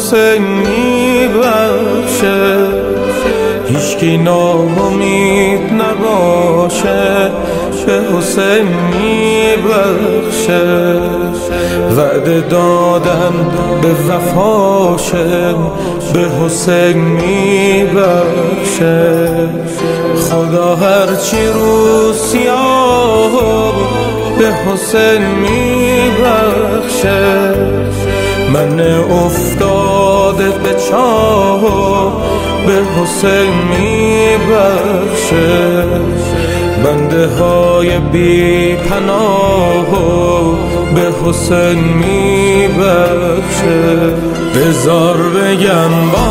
حسین میبخشه، هیچکی ناامید نباشه، به حسین میبخشه. وعده دادن به وفاشه، به حسین میبخشه. خدا هرچی رو سیاه به حسین میبخشه. من افتاده به چاه به حسین میبخشه. بنده های بی پناه به حسین میبخشه. بذار بگم با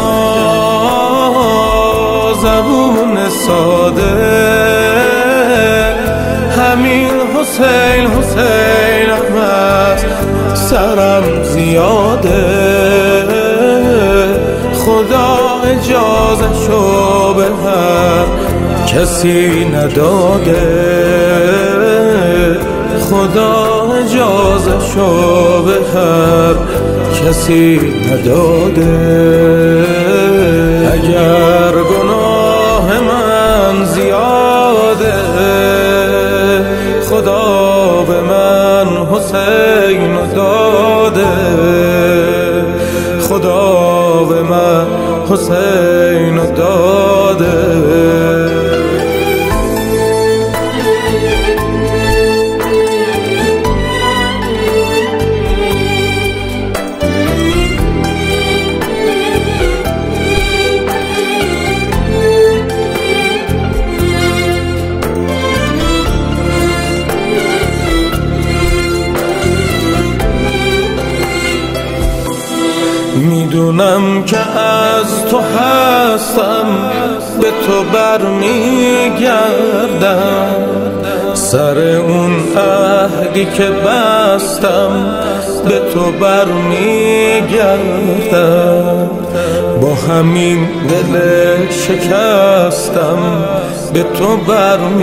زبون ساده، همین حسین حسین احمد سرم زیاده. خدا اجازه شو به هر کسی نداده، خدا اجازه شو به هر کسی نداده. اگر گناه من زیاده، خدا به من حسین داده، خدا به من حسین داده. میدونم که از تو هستم، به تو برمیگردم. سر اون عهدی که بستم به تو برمیگردم. با همین دل شکستم به تو برمیگردم.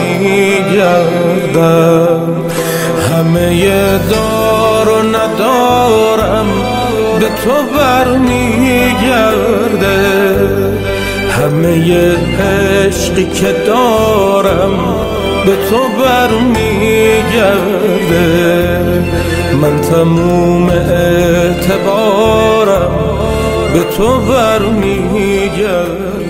همه دار و ندارم به تو برمیگرده. همه عشقی که دارم به تو برمیگرده. من تموم اعتبارم به تو برمیگرده.